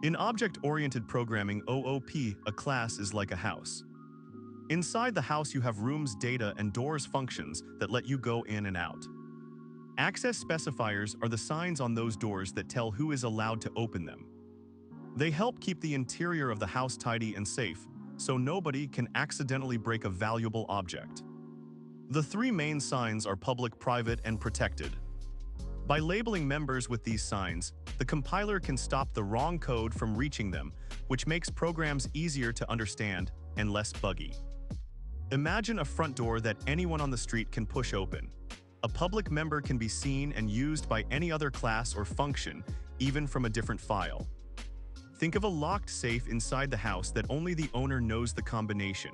In object-oriented programming (OOP), a class is like a house. Inside the house you have rooms, data, and doors functions that let you go in and out. Access specifiers are the signs on those doors that tell who is allowed to open them. They help keep the interior of the house tidy and safe, so nobody can accidentally break a valuable object. The three main signs are public, private, and protected. By labeling members with these signs, the compiler can stop the wrong code from reaching them, which makes programs easier to understand and less buggy. Imagine a front door that anyone on the street can push open. A public member can be seen and used by any other class or function, even from a different file. Think of a locked safe inside the house that only the owner knows the combination.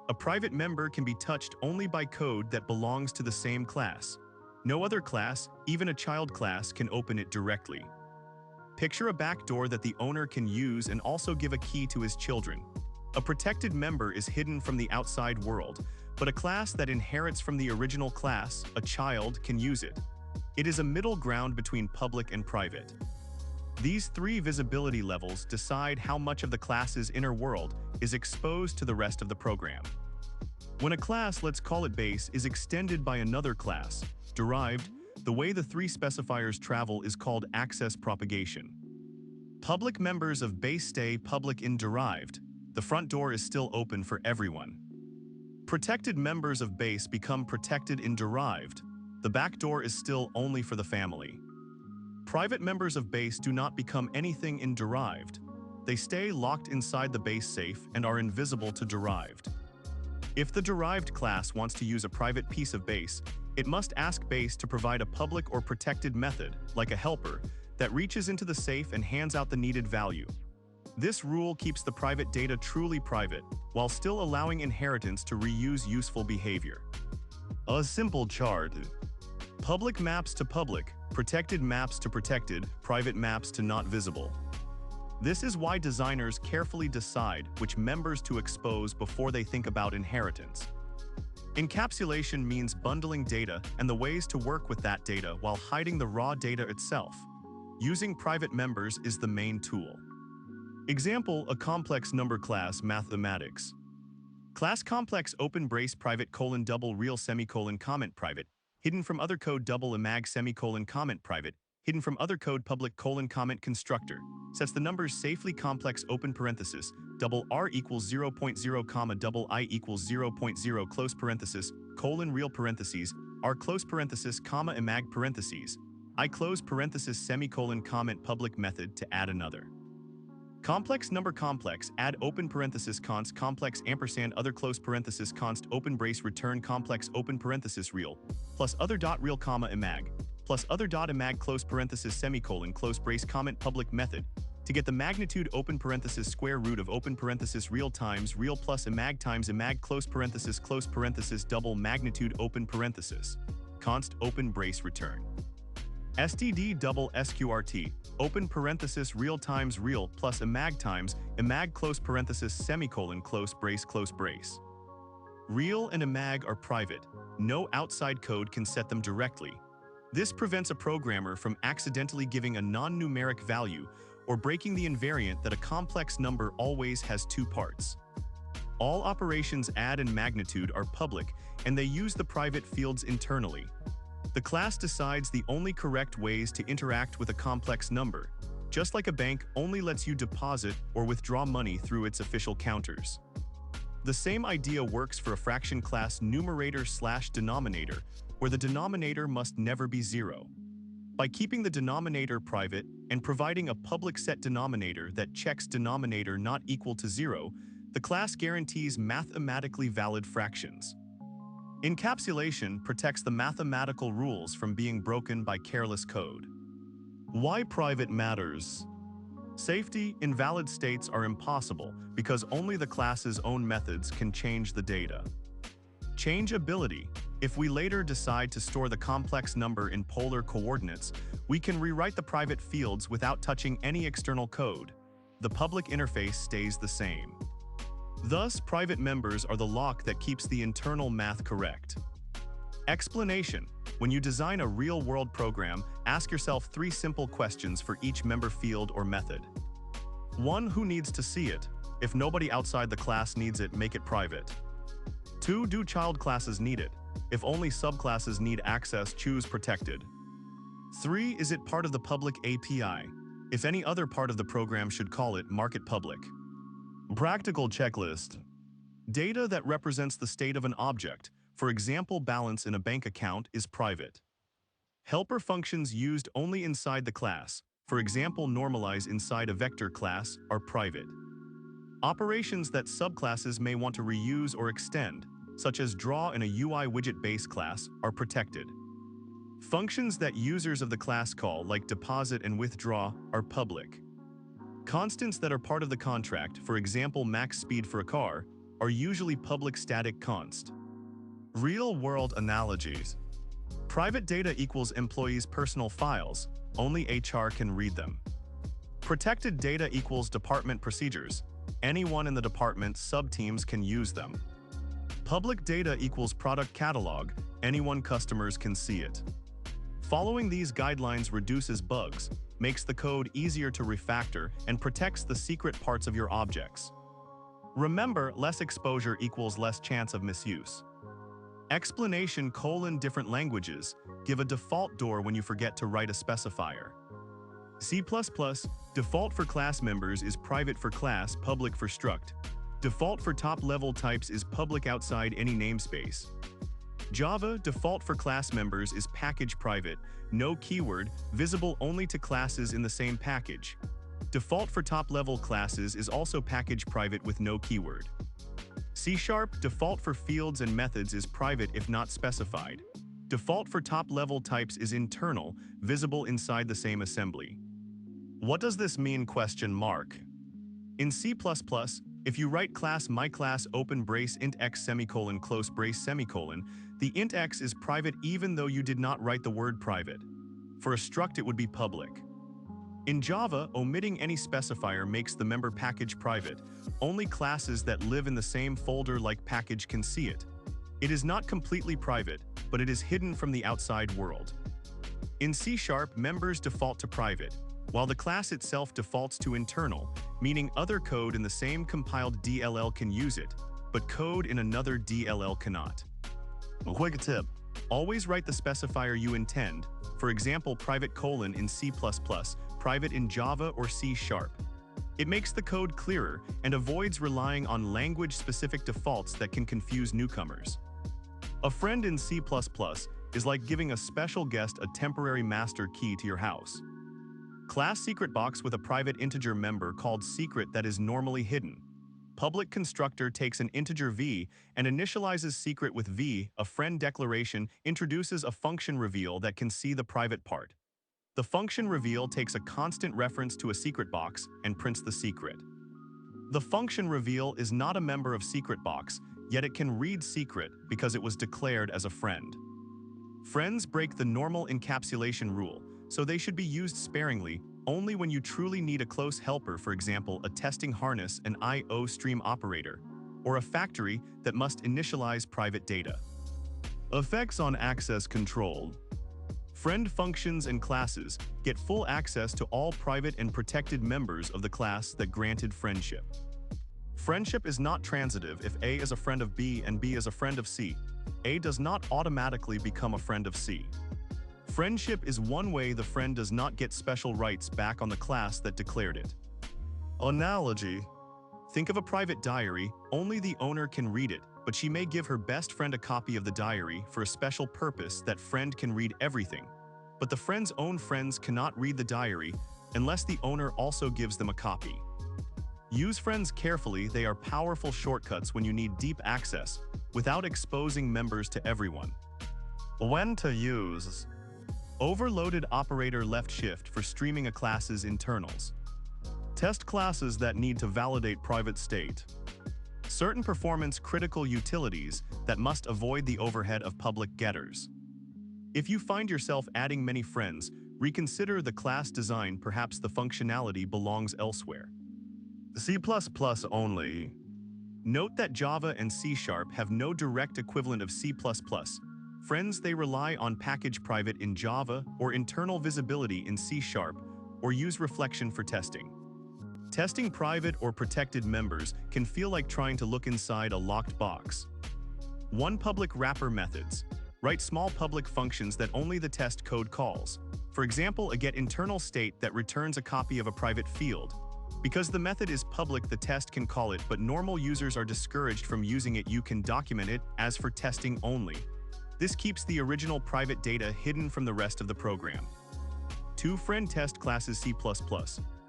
A private member can be touched only by code that belongs to the same class. No other class, even a child class, can open it directly. Picture a back door that the owner can use and also give a key to his children. A protected member is hidden from the outside world, but a class that inherits from the original class, a child, can use it. It is a middle ground between public and private. These three visibility levels decide how much of the class's inner world is exposed to the rest of the program. When a class, let's call it base, is extended by another class, derived, the way the three specifiers travel is called access propagation. Public members of base stay public in derived. The front door is still open for everyone. Protected members of base become protected in derived. The back door is still only for the family. Private members of base do not become anything in derived. They stay locked inside the base safe and are invisible to derived. If the derived class wants to use a private piece of base, it must ask base to provide a public or protected method, like a helper, that reaches into the safe and hands out the needed value. This rule keeps the private data truly private, while still allowing inheritance to reuse useful behavior. A simple chart. Public maps to public, protected maps to protected, private maps to not visible. This is why designers carefully decide which members to expose before they think about inheritance. Encapsulation means bundling data and the ways to work with that data while hiding the raw data itself. Using private members is the main tool. Example: a complex number class, mathematics. Class complex open brace private : double real comment private, hidden from other code double imag comment private, hidden from other code public : comment constructor, sets the numbers safely complex open parenthesis, double r equals 0.0 comma double I equals 0.0 close parenthesis, real parentheses, r close parenthesis comma imag parentheses, I close parenthesis comment public method to add another. Complex number complex, add open parenthesis const complex ampersand other close parenthesis const open brace return complex open parenthesis real, plus other dot real comma imag, plus other dot imag close parenthesis close brace comment public method, to get the magnitude open parenthesis square root of open parenthesis real times real plus imag times imag close parenthesis double magnitude open parenthesis, const open brace return. std double sqrt, open parenthesis real times real plus imag times imag close parenthesis close brace. Real and imag are private. No outside code can set them directly. This prevents a programmer from accidentally giving a non-numeric value or breaking the invariant that a complex number always has two parts. All operations add and magnitude are public, and they use the private fields internally. The class decides the only correct ways to interact with a complex number, just like a bank only lets you deposit or withdraw money through its official counters. The same idea works for a fraction class numerator/denominator, where the denominator must never be zero. By keeping the denominator private and providing a public set denominator that checks denominator not equal to zero, the class guarantees mathematically valid fractions. Encapsulation protects the mathematical rules from being broken by careless code. Why private matters? Safety: invalid states are impossible because only the class's own methods can change the data. Changeability: if we later decide to store the complex number in polar coordinates, we can rewrite the private fields without touching any external code. The public interface stays the same. Thus, private members are the lock that keeps the internal math correct. Explanation: when you design a real-world program, ask yourself 3 simple questions for each member field or method. 1. Who needs to see it? If nobody outside the class needs it, make it private. 2. Do child classes need it? If only subclasses need access, choose protected. 3. Is it part of the public API? If any other part of the program should call it, mark it public. Practical checklist. Data that represents the state of an object, for example balance in a bank account, is private. Helper functions used only inside the class, for example normalize inside a vector class, are private. Operations that subclasses may want to reuse or extend, such as draw in a UI widget base class, are protected. Functions that users of the class call, like deposit and withdraw, are public. Constants that are part of the contract, for example max speed for a car, are usually public static const. Real-world analogies. Private data equals employees' personal files, only HR can read them. Protected data equals department procedures, anyone in the department sub-teams can use them. Public data equals product catalog, anyone customers can see it. Following these guidelines reduces bugs, makes the code easier to refactor, and protects the secret parts of your objects. Remember, less exposure equals less chance of misuse. Explanation: different languages, give a default door when you forget to write a specifier. C++, default for class members is private for class, public for struct. Default for top-level types is public outside any namespace. Java, default for class members is package private, no keyword, visible only to classes in the same package. Default for top-level classes is also package private with no keyword. C#, default for fields and methods is private if not specified. Default for top-level types is internal, visible inside the same assembly. What does this mean? In C++, if you write class myClass open brace int x semicolon close brace semicolon, the int x is private even though you did not write the word private. For a struct it would be public. In Java, omitting any specifier makes the member package private. Only classes that live in the same folder like package can see it. It is not completely private, but it is hidden from the outside world. In C#, members default to private, while the class itself defaults to internal, meaning other code in the same compiled DLL can use it, but code in another DLL cannot. A quick tip: always write the specifier you intend, for example private : in C++, private in Java or C#. It makes the code clearer and avoids relying on language-specific defaults that can confuse newcomers. A friend in C++ is like giving a special guest a temporary master key to your house. Class secret box with a private integer member called secret that is normally hidden. Public constructor takes an integer v and initializes secret with v. A friend declaration introduces a function reveal that can see the private part. The function reveal takes a constant reference to a secret box and prints the secret. The function reveal is not a member of secret box, yet it can read secret because it was declared as a friend. Friends break the normal encapsulation rule, so they should be used sparingly, only when you truly need a close helper, for example a testing harness, an I/O stream operator, or a factory that must initialize private data. Effects on access control. Friend functions and classes get full access to all private and protected members of the class that granted friendship. Friendship is not transitive. If A is a friend of B and B is a friend of C, A does not automatically become a friend of C. Friendship is one way the friend does not get special rights back on the class that declared it. Analogy: think of a private diary, only the owner can read it, but she may give her best friend a copy of the diary for a special purpose. That friend can read everything, but the friend's own friends cannot read the diary unless the owner also gives them a copy. Use friends carefully. They are powerful shortcuts when you need deep access without exposing members to everyone. When to use. Overloaded operator left shift for streaming a class's internals. Test classes that need to validate private state. Certain performance critical utilities that must avoid the overhead of public getters. If you find yourself adding many friends, reconsider the class design. Perhaps the functionality belongs elsewhere. C++ only. Note that Java and C# have no direct equivalent of C++. Friends, they rely on package private in Java or internal visibility in C#, or use reflection for testing. Testing private or protected members can feel like trying to look inside a locked box. 1. Public wrapper methods. Write small public functions that only the test code calls. For example, a get internal state that returns a copy of a private field. Because the method is public, the test can call it, but normal users are discouraged from using it. You can document it as for testing only. This keeps the original private data hidden from the rest of the program. 2. Friend test classes. C++.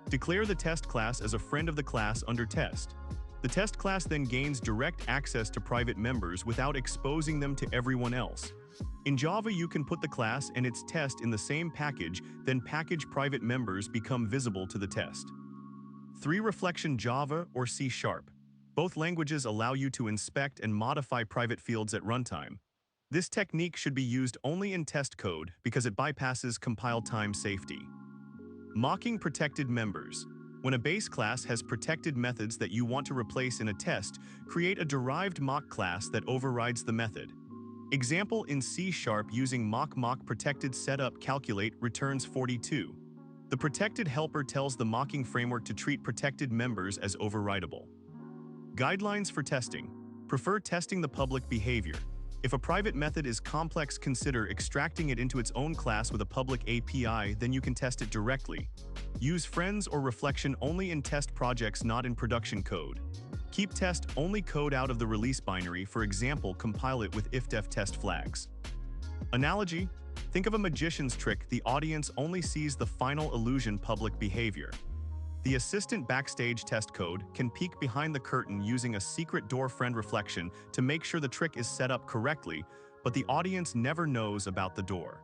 Declare the test class as a friend of the class under test. The test class then gains direct access to private members without exposing them to everyone else. In Java, you can put the class and its test in the same package, then package private members become visible to the test. 3. Reflection. Java or C#. Both languages allow you to inspect and modify private fields at runtime. This technique should be used only in test code because it bypasses compile time safety. Mocking protected members. When a base class has protected methods that you want to replace in a test, create a derived mock class that overrides the method. Example in C# using mock protected setup calculate returns 42. The protected helper tells the mocking framework to treat protected members as overridable. Guidelines for testing. Prefer testing the public behavior. If a private method is complex, consider extracting it into its own class with a public API, then you can test it directly. Use friends or reflection only in test projects, not in production code. Keep test-only code out of the release binary, for example, compile it with if-def test flags. Analogy: think of a magician's trick. The audience only sees the final illusion, public behavior. The assistant backstage test code can peek behind the curtain using a secret door friend reflection to make sure the trick is set up correctly, but the audience never knows about the door.